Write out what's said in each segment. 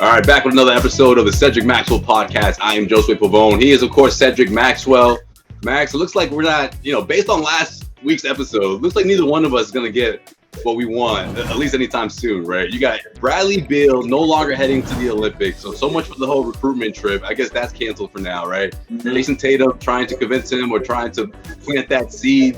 All right, back with another episode of the Cedric Maxwell podcast. I am Josue Pavon. He is, of course, Cedric Maxwell. Max, it looks like we're not, based on last week's episode, looks like neither one of us is going to get what we want, at least anytime soon, right? You got Bradley Beal no longer heading to the Olympics. So much for the whole recruitment trip. I guess that's canceled for now, right? Mm-hmm. Jayson Tatum trying to convince him or trying to plant that seed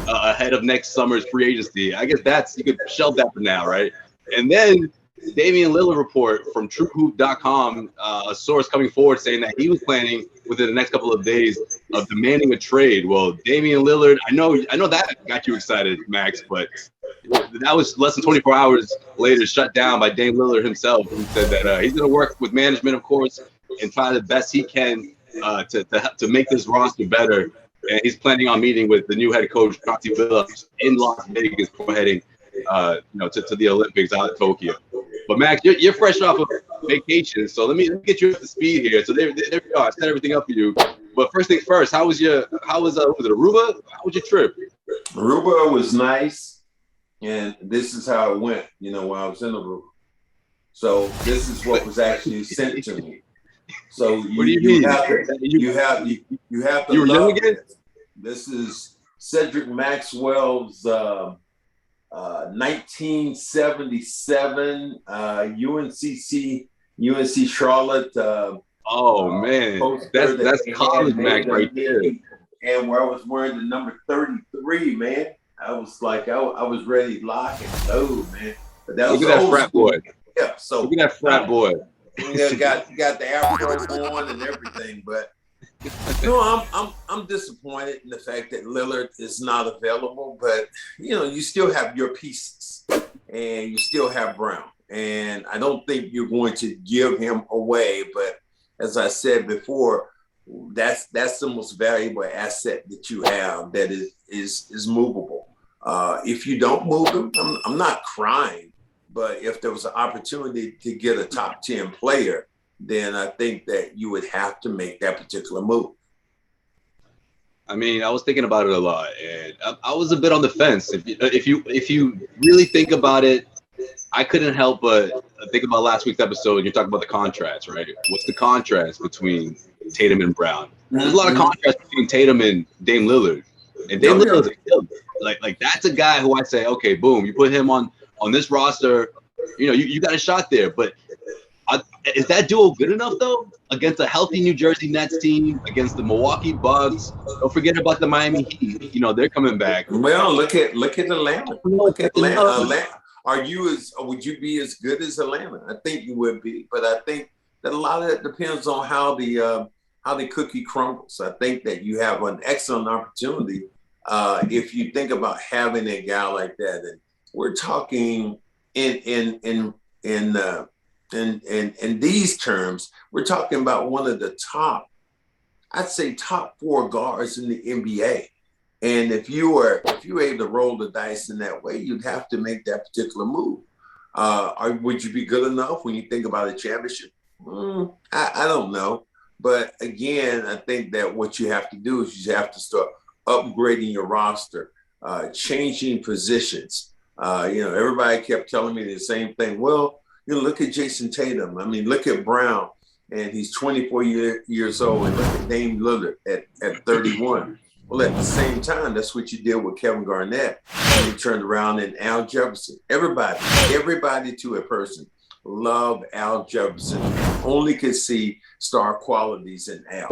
ahead of next summer's free agency. I guess you could shelve that for now, right? And then Damian Lillard report from TrueHoop.com, a source coming forward saying that he was planning within the next couple of days of demanding a trade. Well, Damian Lillard, I know that got you excited, Max, but that was less than 24 hours later shut down by Dame Lillard himself, who said that he's going to work with management, of course, and try the best he can to make this roster better. And he's planning on meeting with the new head coach, Chauncey Billups, in Las Vegas before heading to the Olympics out of Tokyo. But Max, you're fresh off of vacation, so let me get you up to speed here. So there we go. I set everything up for you. But first things first, was it Aruba? How was your trip? Aruba was nice, and this is how it went. While I was in Aruba. So this is what was actually sent to me. So you have to love this. This is Cedric Maxwell's 1977 UNC Charlotte. Man, that's college Max right there. And where I was wearing the number 33, man, I was like, I was ready to lock and load, man. But that was look at that frat boy. Yeah, so look at that frat boy. Got the afro on and everything, but. I'm disappointed in the fact that Lillard is not available, but you still have your pieces and you still have Brown, and I don't think you're going to give him away. But as I said before, that's the most valuable asset that you have that is movable. If you don't move him, I'm not crying, but if there was an opportunity to get a top 10 player, then I think that you would have to make that particular move. I mean, I was thinking about it a lot, and I was a bit on the fence. If you really think about it, I couldn't help but think about last week's episode. You're talking about the contrast, right? What's the contrast between Tatum and Brown? There's a lot of contrast between Tatum and Dame Lillard, and Dame Lillard, like that's a guy who I say, okay, boom, you put him on this roster, you got a shot there, but. Is that duo good enough though against a healthy New Jersey Nets team, against the Milwaukee Bucks? Don't forget about the Miami Heat. They're coming back. Well, look at Atlanta. Look at Atlanta. Would you be as good as Atlanta? I think you would be, but I think that a lot of that depends on how the cookie crumbles. I think that you have an excellent opportunity if you think about having a guy like that. And we're talking in these terms, we're talking about one of the top 4 guards in the NBA. And if you were able to roll the dice in that way, you'd have to make that particular move. Would you be good enough when you think about a championship? I don't know. But again, I think that what you have to do is you have to start upgrading your roster, changing positions. Everybody kept telling me the same thing. Well, look at Jayson Tatum. I mean, look at Brown, and he's 24 years old, and look at Dame Lillard at 31. Well, at the same time, that's what you did with Kevin Garnett, and he turned around and Al Jefferson. Everybody to a person loved Al Jefferson, only could see star qualities in Al.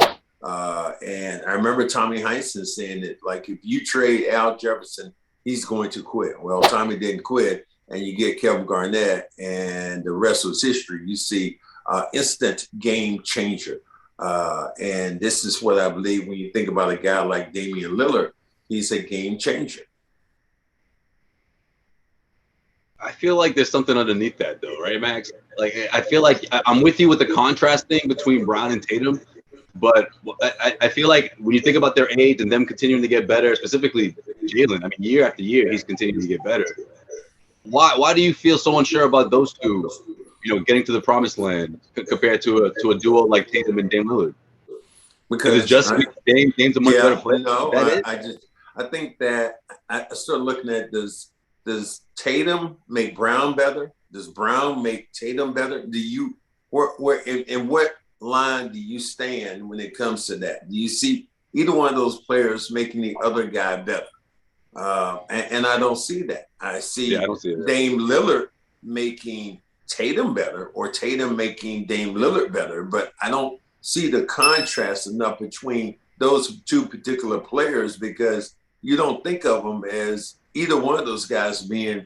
And I remember Tommy Heinsohn saying that, like, if you trade Al Jefferson, he's going to quit. Well, Tommy didn't quit. And you get Kevin Garnett, and the rest was history. You see instant game changer. And this is what I believe when you think about a guy like Damian Lillard, he's a game changer. I feel like there's something underneath that, though, right, Max? Like, I feel like I'm with you with the contrast thing between Brown and Tatum, but I feel like when you think about their age and them continuing to get better, specifically Jalen, I mean, year after year, he's continuing to get better. Why do you feel so unsure about those two, getting to the promised land compared to a duo like Tatum and Dame Lillard? Because it's just Dame's a much better player. No, I think that I started looking at does Tatum make Brown better? Does Brown make Tatum better? Do you in what line do you stand when it comes to that? Do you see either one of those players making the other guy better? And I don't see that. I see, I don't see Dame Lillard making Tatum better, or Tatum making Dame Lillard better, but I don't see the contrast enough between those two particular players, because you don't think of them as either one of those guys being,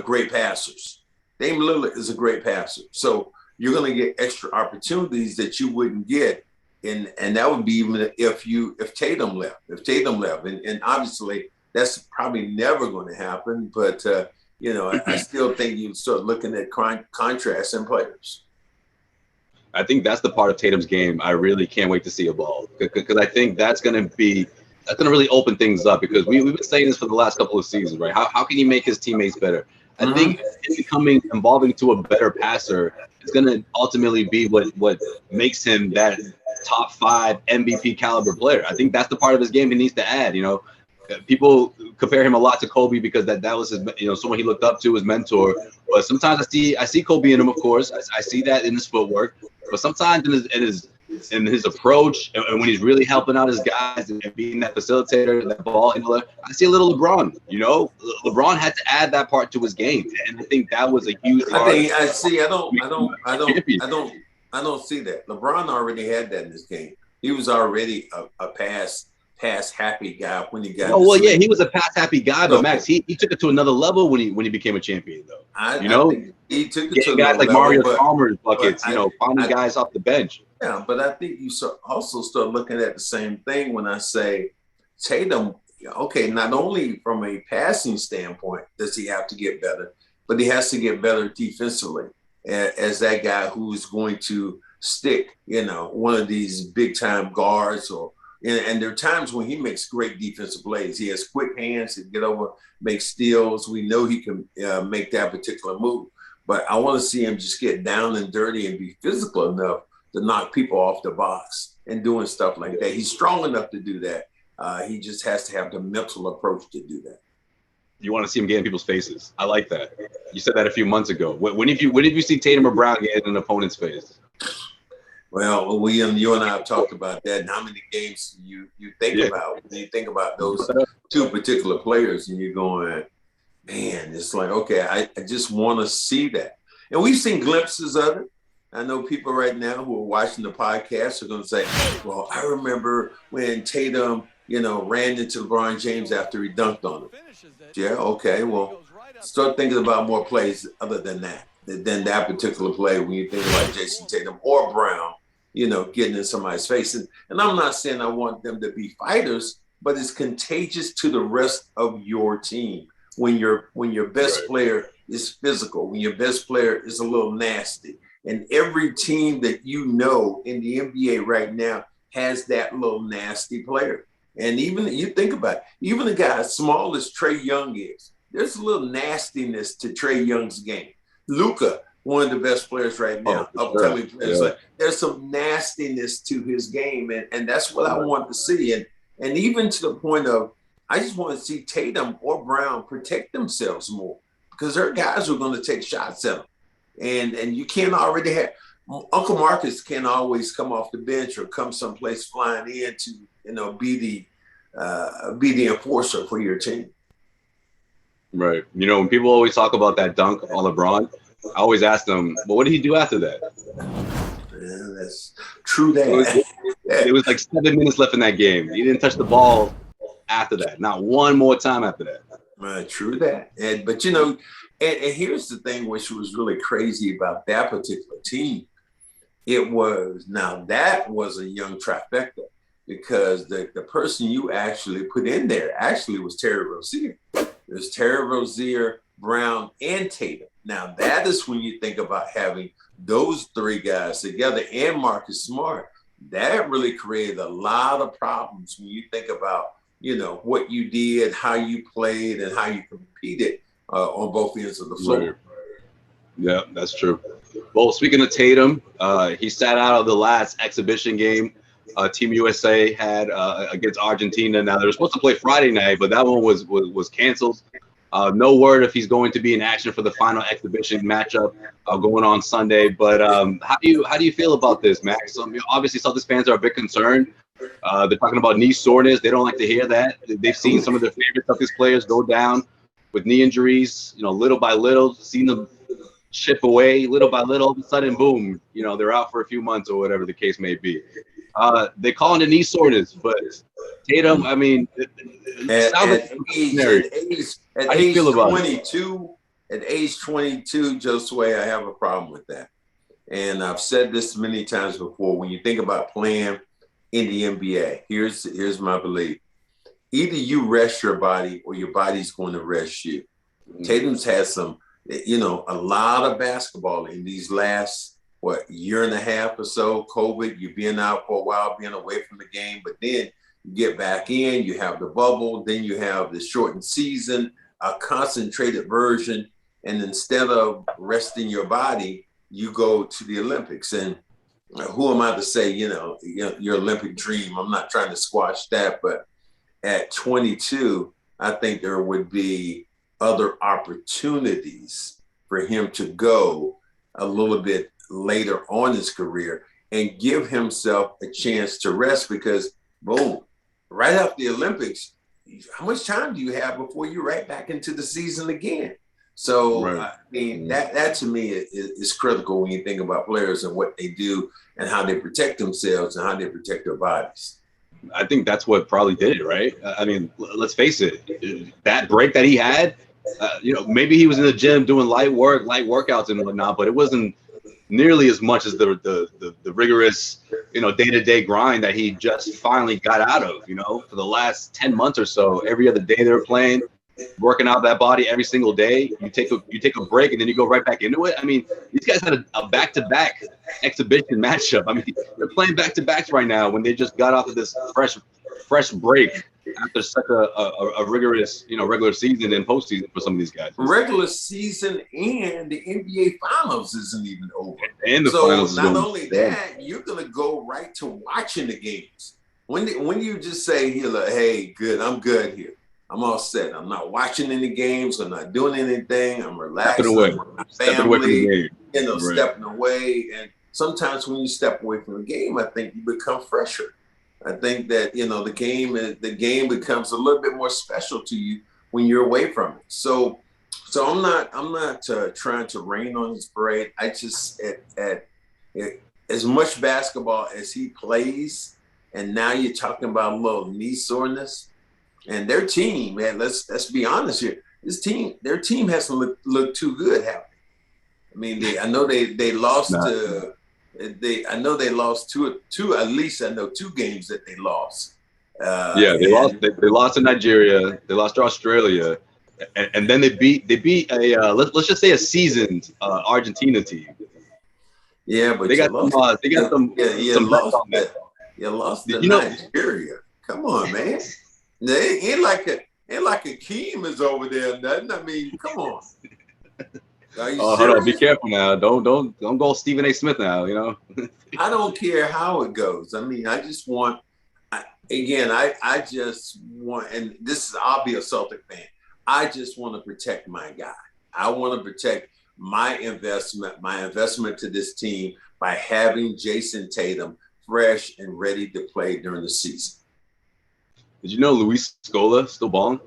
great passers. Dame Lillard is a great passer. So you're going to get extra opportunities that you wouldn't get. And that would be even if Tatum left. And obviously that's probably never going to happen. But, I still think you start looking at contrast in players. I think that's the part of Tatum's game I really can't wait to see evolve, because I think that's going to really open things up, because we've been saying this for the last couple of seasons, right? How can he make his teammates better? I think evolving to a better passer is going to ultimately be what makes him that top 5 MVP caliber player. I think that's the part of his game he needs to add. People compare him a lot to Kobe because that was his, someone he looked up to, his mentor. But sometimes I see Kobe in him, of course. I see that in his footwork. But sometimes in his approach, and when he's really helping out his guys and being that facilitator, that ball handler, I see a little LeBron. LeBron had to add that part to his game, and I think that was a huge part. I don't see that. LeBron already had that in his game. He was already a pass happy guy when he got. Oh well, yeah, he was a pass happy guy, but Max, he took it to another level when he became a champion, though. I think he took it to guys like level, Mario Chalmers buckets, finding guys off the bench. Yeah, but I think you also start looking at the same thing when I say Tatum. Okay, not only from a passing standpoint does he have to get better, but he has to get better defensively as that guy who is going to stick, one of these big time guards and there are times when he makes great defensive plays. He has quick hands to get over, make steals. We know he can make that particular move. But I want to see him just get down and dirty and be physical enough to knock people off the box and doing stuff like that. He's strong enough to do that. He just has to have the mental approach to do that. You want to see him get in people's faces. I like that. You said that a few months ago. When have you seen Tatum or Brown get in an opponent's face? Well, William, you and I have talked about that. And how many games you think about when you think about those two particular players, and you're going, man, it's like, okay, I just want to see that. And we've seen glimpses of it. I know people right now who are watching the podcast are going to say, well, I remember when Tatum, ran into LeBron James after he dunked on him. Yeah, okay, well, start thinking about more plays other than that particular play when you think about Jason Tatum or Brown, getting in somebody's face. And I'm not saying I want them to be fighters, but it's contagious to the rest of your team when your best player is physical, when your best player is a little nasty. And every team that in the NBA right now has that little nasty player. And even you think about it, even a guy as small as Trae Young is, there's a little nastiness to Trae Young's game. Luka, one of the best players right now, upcoming players. Yeah. Like, there's some nastiness to his game, and that's what I want to see. And even to the point of, I just want to see Tatum or Brown protect themselves more, because their guys are going to take shots at them. And you can't already have Uncle Marcus can't always come off the bench or come someplace flying in to be the enforcer for your team. Right. When people always talk about that dunk on LeBron, I always ask them, well, what did he do after that? Yeah, that's true. It was like 7 minutes left in that game. He didn't touch the ball after that. Not one more time after that. True that. But and here's the thing, which was really crazy about that particular team. That was a young trifecta, because the person you actually put in there actually was Terry Rozier. There's Terry Rozier, Brown, and Tatum. Now, that is when you think about having those three guys together and Marcus Smart. That really created a lot of problems when you think about, what you did, how you played, and how you competed on both ends of the floor. Right. Yeah, that's true. Well, speaking of Tatum, he sat out of the last exhibition game Team USA had against Argentina. Now, they were supposed to play Friday night, but that one was canceled. No word if he's going to be in action for the final exhibition matchup going on Sunday. But how do you feel about this, Max? Obviously, Celtics fans are a bit concerned. They're talking about knee soreness. They don't like to hear that. They've seen some of their favorite Celtics players go down with knee injuries. Little by little, seen them chip away, little by little. All of a sudden, boom! They're out for a few months or whatever the case may be. They call it a knee soreness, but Tatum, I mean, it sounds like at age 22, at age 22, Josue, I have a problem with that. And I've said this many times before. When you think about playing in the NBA, here's my belief. Either you rest your body or your body's going to rest you. Tatum's had some, a lot of basketball in these last, year and a half or so. COVID, you've been out for a while, being away from the game, but then you get back in, you have the bubble, then you have the shortened season, a concentrated version. And instead of resting your body, you go to the Olympics. And who am I to say, your Olympic dream? I'm not trying to squash that, but at 22, I think there would be other opportunities for him to go a little bit later on his career and give himself a chance to rest, because boom, right after the Olympics, how much time do you have before you're right back into the season again? So, right. I mean, that to me is critical when you think about players and what they do and how they protect themselves and how they protect their bodies. I think that's what probably did it, right? I mean, let's face it, that break that he had, maybe he was in the gym doing light workouts and whatnot, but it wasn't nearly as much as the rigorous, day-to-day grind that he just finally got out of, for the last 10 months or so. Every other day they were playing, working out that body every single day. You take a break and then you go right back into it. I mean, these guys had a back-to-back exhibition matchup. I mean, they're playing back-to-backs right now when they just got off of this fresh break after such a rigorous, regular season and postseason for some of these guys. Regular season and the NBA Finals isn't even over. And the finals. So not only that, you're gonna go right to watching the games. When you just say, hey, good, I'm good here. I'm all set. I'm not watching any games. I'm not doing anything. I'm relaxing. Stepping away from the game. Stepping away. And sometimes when you step away from the game, I think you become fresher. I think that, the game becomes a little bit more special to you when you're away from it. So I'm not trying to rain on his parade. I just, at as much basketball as he plays, and now you're talking about a little knee soreness, and their team, man, let's be honest here. Their team hasn't looked too good, have they? I mean, I know they lost to. I know they lost two. At least I know 2 games that they lost. They lost to Nigeria. They lost to Australia, and then they beat a let's just say a seasoned Argentina team. Yeah, but they got some. You lost to Nigeria. Come on, man. They ain't like Akeem is over there. Nothing. I mean, come on. Hold on, be careful now. Don't go Stephen A. Smith now. I don't care how it goes. I mean, I just want. I just want, and I'll be a Celtic fan. I just want to protect my guy. I want to protect my investment to this team by having Jason Tatum fresh and ready to play during the season. Did you know Luis Scola still balling?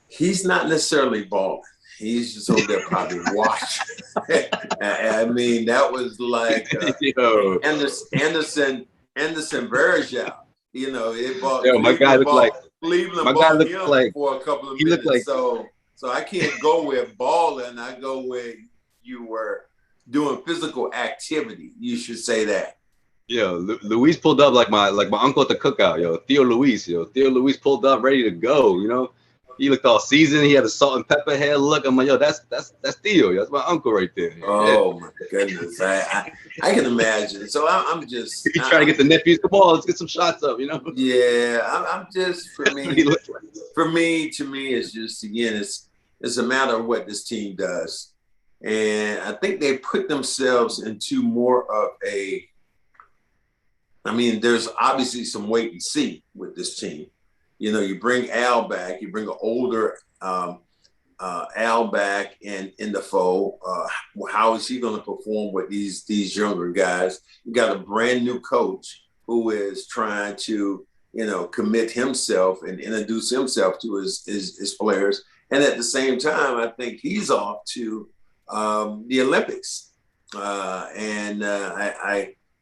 He's not necessarily balling. He's just over there probably watching. I mean, that was like Anderson Varejao. My guy looked like Cleveland balled him for a couple of minutes. So I can't go with balling. I go where you were doing physical activity. You should say that. Luis pulled up like my uncle at the cookout. Theo Luis pulled up ready to go. He looked all seasoned. He had a salt and pepper hair look. I'm like, that's Theo. That's my uncle right there. Oh my goodness, I can imagine. So I'm just trying to get the nephews. Come on, let's get some shots up. Yeah, I'm just to me, it's just it's a matter of what this team does, and I think they put themselves into more of a. I mean, there's obviously some wait and see with this team. You know, you bring Al back, you bring an older Al back in the fold. How is he going to perform with these younger guys? You got a brand new coach who is trying to, you know, commit himself and introduce himself to his players. And at the same time, I think he's off to the Olympics. I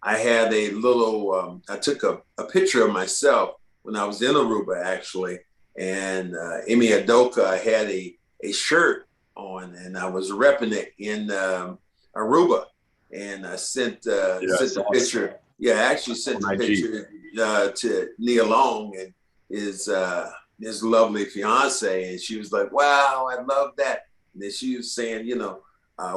had a little, I took a picture of myself when I was in Aruba, actually. And Emi Adoka had a shirt on, and I was repping it in Aruba. And I sent the picture. Yeah, I actually sent the picture to Nia Long and his lovely fiance, and she was like, "Wow, I love that." And then she was saying, you know,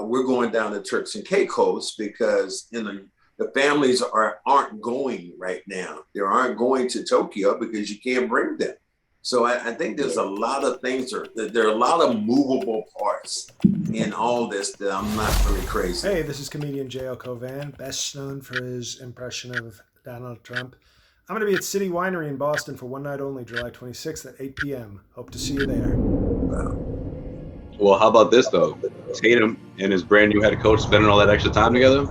we're going down to Turks and Caicos because, you know, the families aren't going right now. They aren't going to Tokyo because you can't bring them. So I think there's a lot of things, there are a lot of movable parts in all this that I'm not really crazy. Hey, this is comedian Josue Pavon, best known for his impression of Donald Trump. I'm going to be at City Winery in Boston for one night only, July 26th at 8 p.m. Hope to see you there. Well, how about this, though? Tatum and his brand new head coach spending all that extra time together?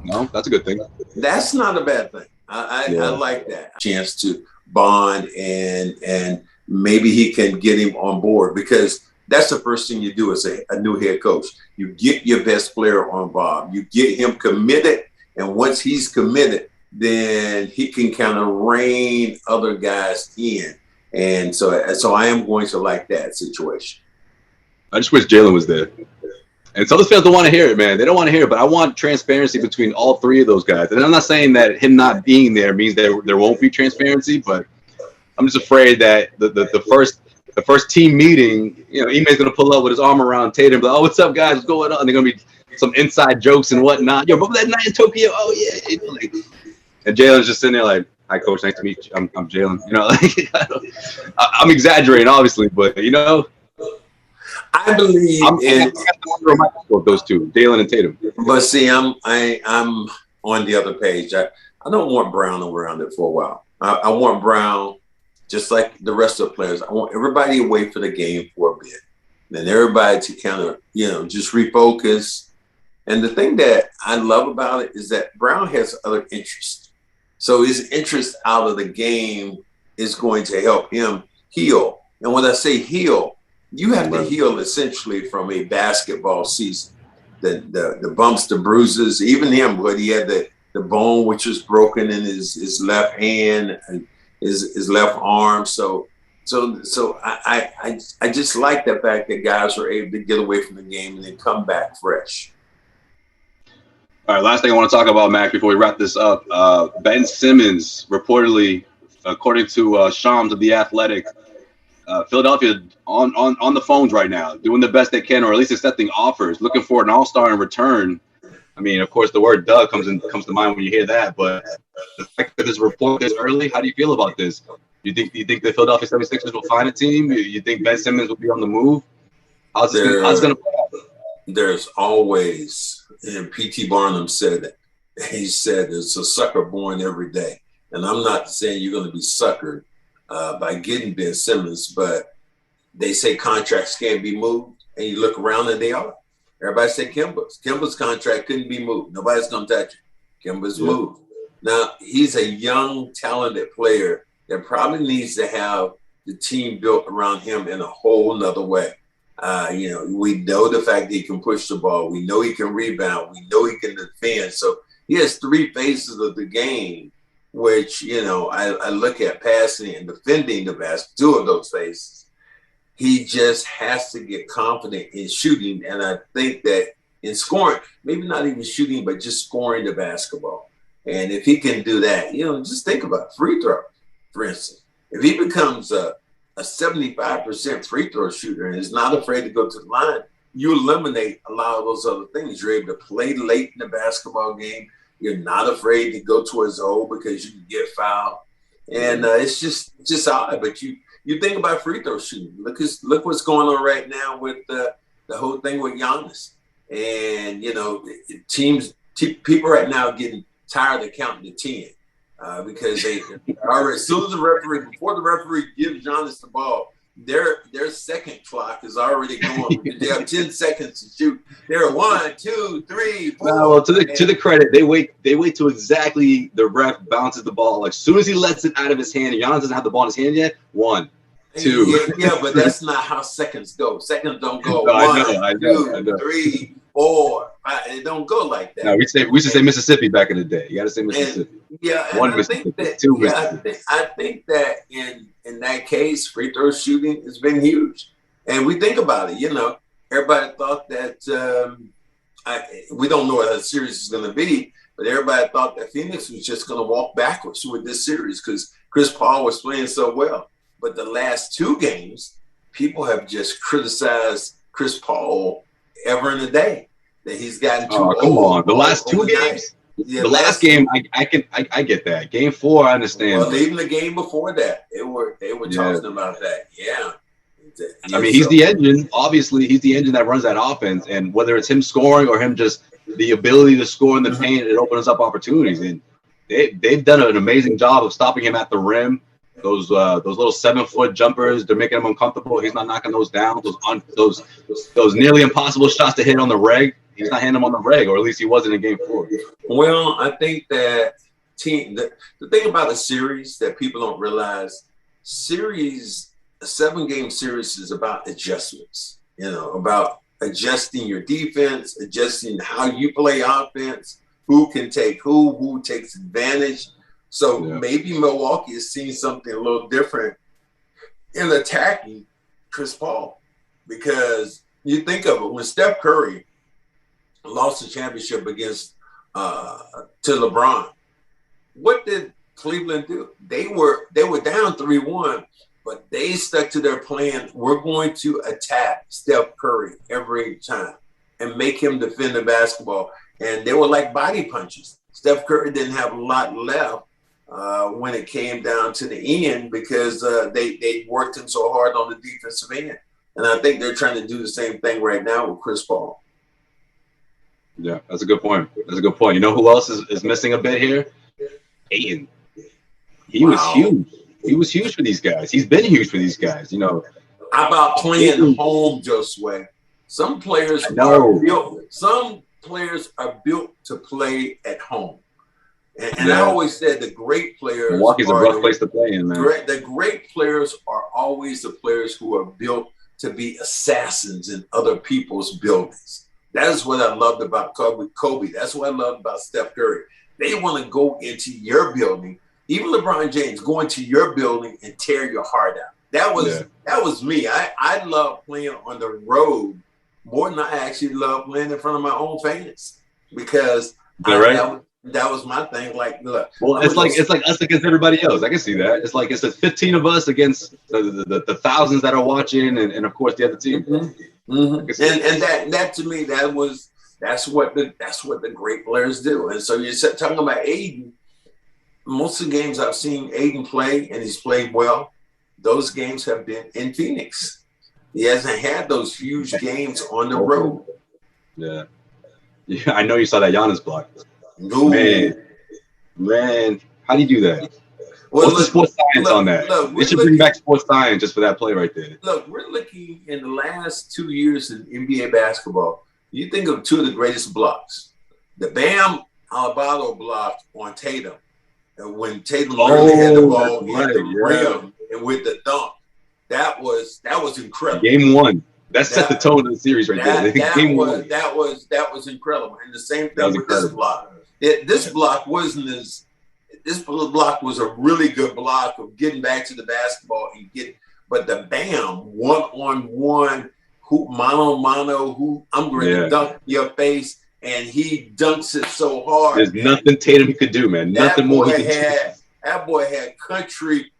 No, that's a good thing. That's not a bad thing. I like that. Chance to bond and maybe he can get him on board, because that's the first thing you do as a new head coach. You get your best player on Bob. You get him committed, and once he's committed, then he can kind of rein other guys in. And so I am going to like that situation. I just wish Jalen was there. And Celtics fans don't want to hear it, man. They don't want to hear it, but I want transparency between all three of those guys. And I'm not saying that him not being there means there won't be transparency, but I'm just afraid that the first team meeting, you know, Ime's going to pull up with his arm around Tatum, but, oh, what's up, guys? What's going on? And they're going to be some inside jokes and whatnot. Yo, remember that night in Tokyo? Oh, yeah. And Jalen's just sitting there like, hi, coach. Nice to meet you. I'm Jalen. You know, like, I'm exaggerating, obviously, but, you know, I believe in those two, Jalen and Tatum. But see, I'm on the other page. I don't want Brown around it for a while. I want Brown, just like the rest of the players. I want everybody away for the game for a bit. Then everybody to kind of, you know, just refocus. And the thing that I love about it is that Brown has other interests. So his interest out of the game is going to help him heal. And when I say heal, you have to heal essentially from a basketball season. The bumps, the bruises, even him, but he had the bone which was broken in his left hand and his left arm. So I just like the fact that guys are able to get away from the game and then come back fresh. All right, last thing I want to talk about, Mac, before we wrap this up. Ben Simmons reportedly, according to Shams of The Athletic, Philadelphia on the phones right now, doing the best they can, or at least accepting offers, looking for an all-star in return. I mean, of course, the word "duh" comes to mind when you hear that. But the fact that this report this early, how do you feel about this? Do you think the Philadelphia 76ers will find a team? You think Ben Simmons will be on the move? How's it going to play out? There's always, and P.T. Barnum said it. He said there's a sucker born every day, and I'm not saying you're going to be suckered by getting Ben Simmons, but they say contracts can't be moved, and you look around and they are. Everybody say Kemba's contract couldn't be moved. Nobody's going to touch it. Kemba's moved. Now, he's a young, talented player that probably needs to have the team built around him in a whole nother way. You know, we know the fact that he can push the ball. We know he can rebound. We know he can defend. So he has three phases of the game, which, you know, I look at passing and defending the best, two of those phases. He just has to get confident in shooting. And I think that in scoring, maybe not even shooting, but just scoring the basketball. And if he can do that, you know, just think about free throw, for instance. If he becomes a 75% free throw shooter and is not afraid to go to the line, you eliminate a lot of those other things. You're able to play late in the basketball game. You're not afraid to go towards the hole because you can get fouled. And it's just odd. But you think about free throw shooting. Look what's going on right now with the whole thing with Giannis. And, you know, people right now are getting tired of counting to 10. because they already, as soon as before the referee gives Giannis the ball, their second clock is already going. They have 10 seconds to shoot. They're 1, 2, 3, 4. No, well, to the credit, they wait till exactly the ref bounces the ball. Like, as soon as he lets it out of his hand, Giannis doesn't have the ball in his hand yet. 1, 2. Yeah, but that's not how seconds go. Seconds don't go No, 1, 2, 3, 4. It don't go like that. No, we should say Mississippi back in the day. You got to say Mississippi. And 1 Mississippi, 2 Mississippi. I think that in that case, free throw shooting has been huge. And we think about it, everybody thought that we don't know what the series is going to be, but everybody thought that Phoenix was just going to walk backwards with this series because Chris Paul was playing so well. But the last 2 games, people have just criticized Chris Paul ever in a day that he's gotten too old. Come on, the last 2 games. Yeah, the last game, I get that. Game 4, I understand. Well, even the game before that, they were talking about that. Yeah. I mean, he's the engine. Obviously, he's the engine that runs that offense. And whether it's him scoring or him just the ability to score in the paint, it opens up opportunities. And they've done an amazing job of stopping him at the rim. Those little 7-foot jumpers, they're making him uncomfortable. He's not knocking those down. Those nearly impossible shots to hit on the reg. He's not hitting them on the reg, or at least he wasn't in game 4. Well, I think that the thing about a series that people don't realize, a 7-game series is about adjustments, about adjusting your defense, adjusting how you play offense, who can take who takes advantage. So maybe Milwaukee has seen something a little different in attacking Chris Paul, because you think of it, when Steph Curry lost the championship against to LeBron, what did Cleveland do? They were down 3-1, but they stuck to their plan. We're going to attack Steph Curry every time and make him defend the basketball. And they were like body punches. Steph Curry didn't have a lot left when it came down to the end because they worked him so hard on the defensive end. And I think they're trying to do the same thing right now with Chris Paul. Yeah, that's a good point. You know who else is missing a bit here? Ayton. He was huge. He was huge for these guys. He's been huge for these guys, How about playing home, Josue? Some players are built to play at home. And I always said the great players. Milwaukee's a rough place to play in, man. The great players are always the players who are built to be assassins in other people's buildings. That is what I loved about Kobe. That's what I loved about Steph Curry. They want to go into your building. Even LeBron James go into your building and tear your heart out. That was me. I love playing on the road more than I actually love playing in front of my own fans, because that was my thing. Like, look. Well, it's like us against everybody else. I can see that. It's like it's 15 of us against the thousands that are watching, and of course the other team. Mm-hmm. Mm-hmm. And that to me, that's what the great players do. And so you're talking about Ayton. Most of the games I've seen Ayton play, and he's played well, those games have been in Phoenix. He hasn't had those huge games on the road. Yeah, I know you saw that Giannis block. No. Man, how do you do that? Well, What's the sports science on that? They should bring back sports science just for that play right there. Look, we're looking in the last 2 years in NBA basketball. You think of 2 of the greatest blocks. The Bam Adebayo block on Tatum. When Tatum literally had the ball in the rim and with the dunk. That was incredible. Game 1. That set the tone of the series right there. Game 1. That was incredible. And the same thing with this block. This block was a really good block of getting back to the basketball but the Bam one-on-one, mano, I'm going to dunk your face, and he dunks it so hard. There's nothing Tatum could do, man. Nothing more he could do. That boy had country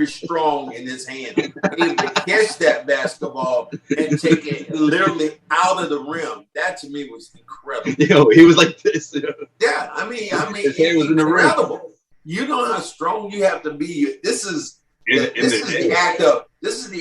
strong in his hand. Able to catch that basketball and take it literally out of the rim. That to me was incredible. Yo, he was like this. Yeah, I mean, his hand was in the rim. You know how strong you have to be. This is the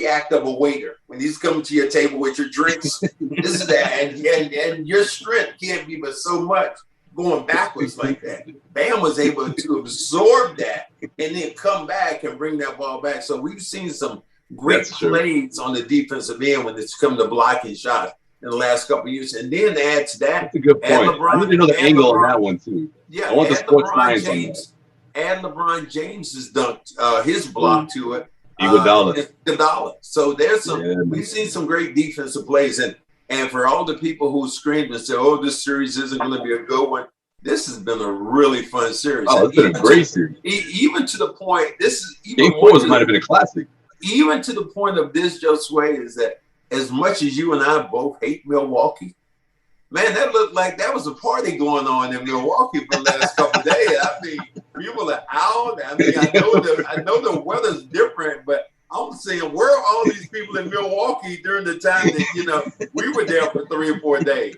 act of a waiter when he's coming to your table with your drinks. This is that, and your strength can't be but so much. going backwards like that. Bam was able to absorb that and then come back and bring that ball back. So we've seen some great plays on the defensive end when it's come to blocking shots in the last couple of years. And then add to that, that's a good point. I need to know the angle on that one too. Yeah, I want the sports science on that. Add LeBron James's dunk, his block to it. Iguodala. So there's some. We've seen some great defensive plays, and for all the people who screamed and said, "Oh, this series isn't going to be a good one," this has been a really fun series. Oh, it's been a great series. Even to the point, this is even Game 4 might have been a classic. Even to the point of this, Josue, is that as much as you and I both hate Milwaukee, man, that looked like that was a party going on in Milwaukee for the last couple of days. I mean, people are out. I mean, I know the weather's different, but I'm saying, where are all these people in Milwaukee during the time that we were there for 3 or 4 days?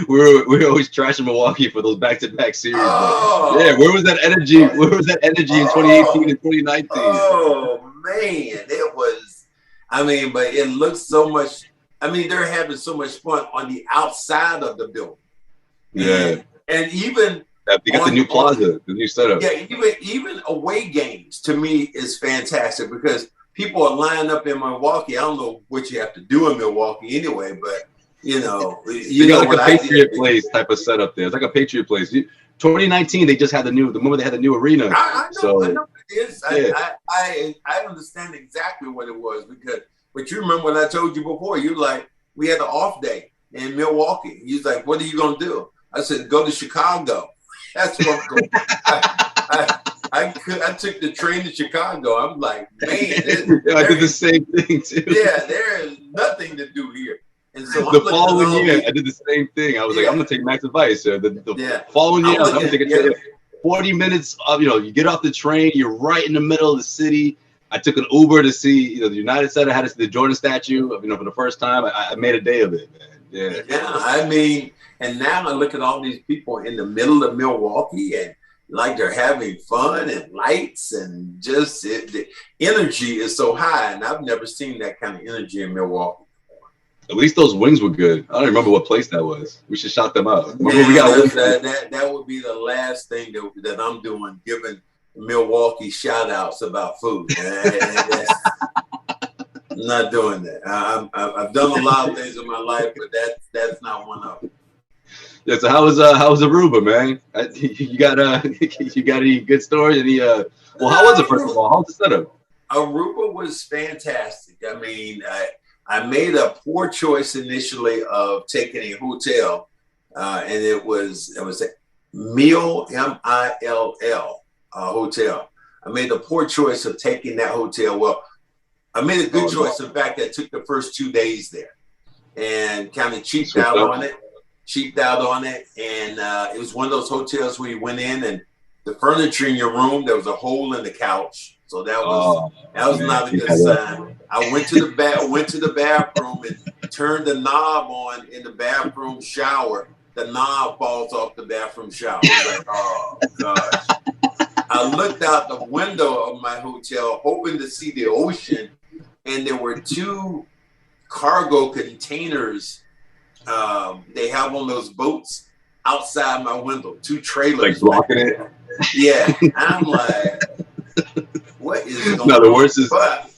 We're always trashing Milwaukee for those back-to-back series. Yeah, where was that energy? Where was that energy in 2018 and 2019? Oh man, it was. I mean, but it looks so much. I mean, they're having so much fun on the outside of the building. Yeah, and even they got the new plaza, the new setup. Yeah, even away games to me is fantastic because people are lining up in Milwaukee. I don't know what you have to do in Milwaukee anyway, but you know like a Patriot Place type of setup there. It's like a Patriot Place. 2019, they just had the moment they had the new arena. I know what it is. Yeah. I understand exactly what it was because. But you remember when I told you before, you like, we had an off day in Milwaukee. He's like, what are you going to do? I said, go to Chicago. That's what I'm going. I took the train to Chicago. I'm like, man. I did the same thing too. Yeah, there is nothing to do here. And so the following year, I did the same thing. I was like, I'm going to take Mac's advice. The following year, I'm going to take a 40 minutes of, you get off the train, you're right in the middle of the city. I took an Uber to see, the United Center. I had to see the Jordan statue, for the first time. I made a day of it, man. Yeah. Yeah, I mean, and now I look at all these people in the middle of Milwaukee and like they're having fun and lights and just the energy is so high. And I've never seen that kind of energy in Milwaukee. At least those wings were good. I don't remember what place that was. We should shout them out. That would be the last thing that I'm doing, giving Milwaukee shout outs about food. I'm not doing that. I've done a lot of things in my life, but that's not one of them. Yeah, so how was Aruba, man? You got any good stories? Any how was it, first of all? How was the setup? Aruba was fantastic. I mean, I made a poor choice initially of taking a hotel, and it was a Mill, M-I-L-L hotel. I made a poor choice of taking that hotel. Well, I made a good choice. In fact, I took the first 2 days there and kind of cheaped out on it. And it was one of those hotels where you went in and the furniture in your room, there was a hole in the couch. So that was not a good sign. I went to the bathroom and turned the knob on in the bathroom shower. The knob falls off the bathroom shower. I was like, oh gosh. I looked out the window of my hotel, hoping to see the ocean, and there were 2 cargo containers they have on those boats outside my window, 2 trailers. Like blocking it? Yeah. I'm like, what is going on? No, the worst is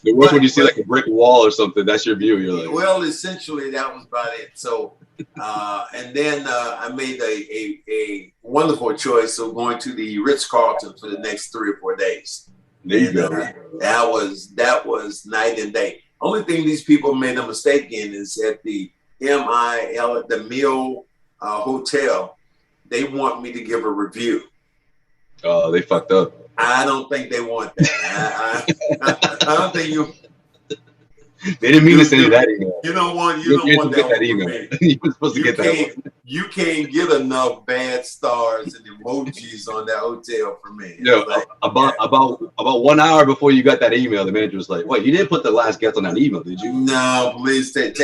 when you see like a brick wall or something. That's your view. You're like, well, essentially that was about it. So, and then I made a wonderful choice of going to the Ritz-Carlton for the next 3 or 4 days. There you go. That was night and day. Only thing these people made a mistake in is at the MIL, the Mill Hotel, they want me to give a review. Oh, they fucked up. I don't think they want that. I don't think you. They didn't mean to send you that email. You don't want that email. You were supposed to get that one. You can't get enough bad stars and emojis on that hotel for me. Yeah, like, about 1 hour before you got that email, the manager was like, "Wait, you didn't put the last guest on that email, did you?" No, please take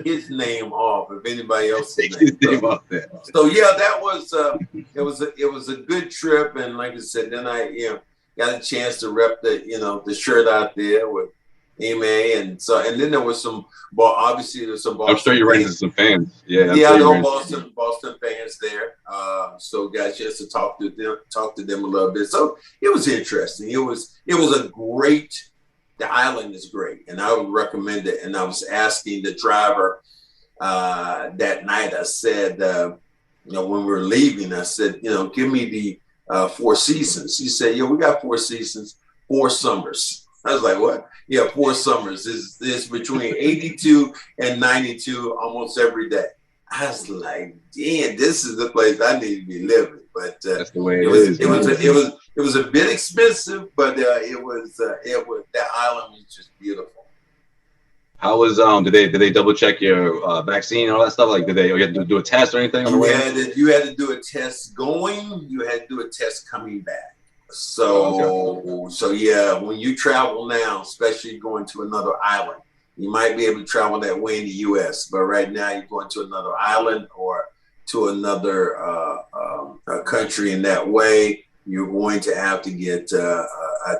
his name off. If anybody else take his name off there. So yeah, that was it was a good trip, and like I said, then I got a chance to rep the shirt out there with Ime, and then there was some. Well, obviously there's some Boston. I'm sure you ran into some fans. Yeah, I know Boston fans there. So got a chance to talk to them a little bit. So it was interesting. It was a great. The island is great, and I would recommend it. And I was asking the driver that night. I said, when we were leaving, I said, give me the 4 seasons. He said, we got 4 seasons, 4 summers. I was like, what? Yeah, 4 summers. Is between 82 and 92 almost every day. I was like, damn, this is the place I need to be living. But that's the way it is. It was a bit expensive, but the island was just beautiful. How was did they double check your vaccine and all that stuff? Like, you had to do a test or anything on the way? You had to do a test going. You had to do a test coming back. So yeah, when you travel now, especially going to another island, you might be able to travel that way in the U.S. But right now, you're going to another island or to another country in that way, you're going to have to get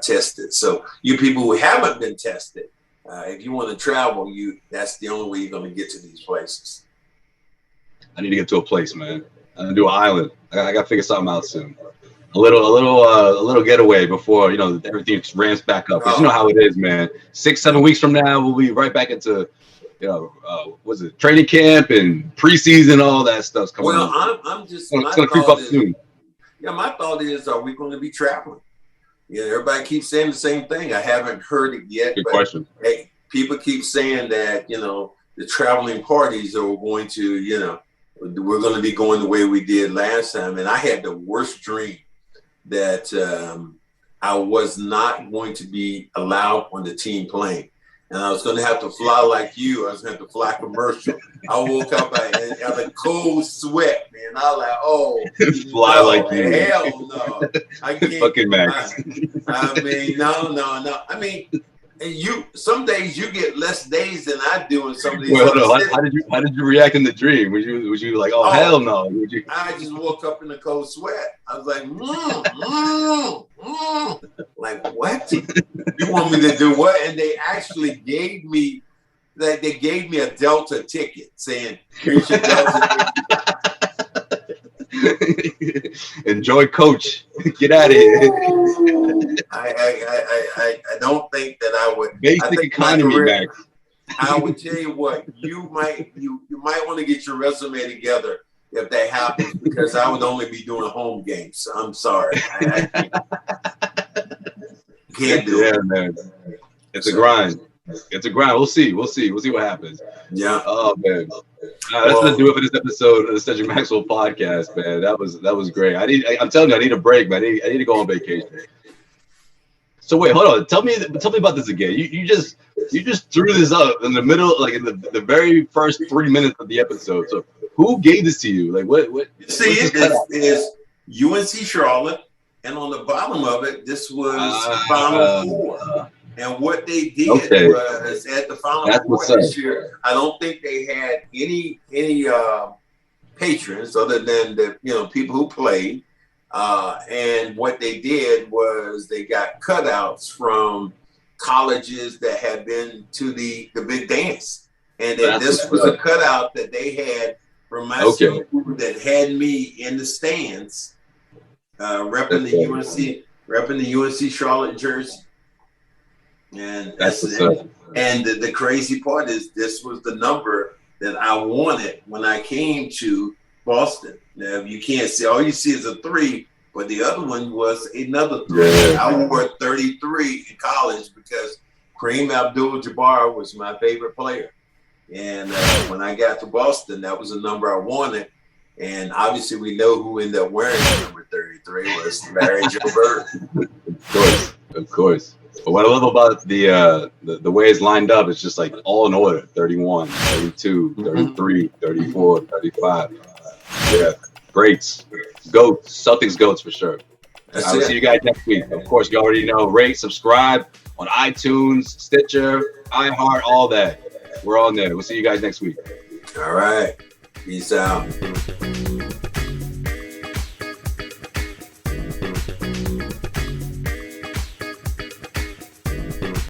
tested. So you people who haven't been tested, if you want to travel, that's the only way you're going to get to these places. I need to get to a place, man. I'm gonna do an island. I got to figure something out soon. A little getaway before everything ramps back up. 'Cause you know how it is, man. 6-7 weeks from now, we'll be right back into what's it, training camp and preseason, all that stuff's coming. Well, I'm just. It's gonna creep up soon. Yeah, my thought is, are we going to be traveling? Everybody keeps saying the same thing. I haven't heard it yet. Good question. Hey, people keep saying that the traveling parties are going to we're going to be going the way we did last time, and I had the worst dream that I was not going to be allowed on the team plane. And I was going to have to fly like you. I was going to have to fly commercial. I woke up in a cold sweat, man. I was like, oh, fly like you. Hell no. I can't. Fucking Max. I mean, no. I mean, some days you get less days than I do in some of these. Well, how did you react in the dream? Was you like, oh hell no? I just woke up in a cold sweat. I was like, like what? You want me to do what? And they actually gave me a Delta ticket, saying, "Here's your Delta ticket. Enjoy, coach. Get out of here." I don't think that I would. Basic economy, Max. I would tell you what, you might want to get your resume together if that happens, because I would only be doing home games. I'm sorry. I can't do it. Man. It's a grind. We'll see what happens. Yeah. Oh man. That's gonna do it for this episode of the Cedric Maxwell podcast, man. That was great. I'm telling you, I need a break, man. I need to go on vacation. So wait, hold on. Tell me about this again. You just threw this up in the middle, like in the very first 3 minutes of the episode. So who gave this to you? Like what? See, it is UNC Charlotte, and on the bottom of it, this was Final Four. And what they did was at the Final Four this year, I don't think they had any patrons other than the people who played. And what they did was they got cutouts from colleges that had been to the big dance. And then this was a cutout that they had from my school that had me in the stands, repping the UNC Charlotte jersey. And the crazy part is this was the number that I wanted when I came to Boston. Now you can't see, all you see is a 3, but the other one was another 3. Yeah. I wore 33 in college because Kareem Abdul-Jabbar was my favorite player. And when I got to Boston, that was the number I wanted. And obviously we know who ended up wearing number 33 was Larry Joe Bird. Of course. But what I love about the way it's lined up, it's just like all in order: 31, 32, 33, 34, 35. Yeah, greats, goats, Celtics goats for sure. I will see you guys next week. Of course, you already know. Rate, subscribe on iTunes, Stitcher, iHeart, all that. We're on there. We'll see you guys next week. All right. Peace out.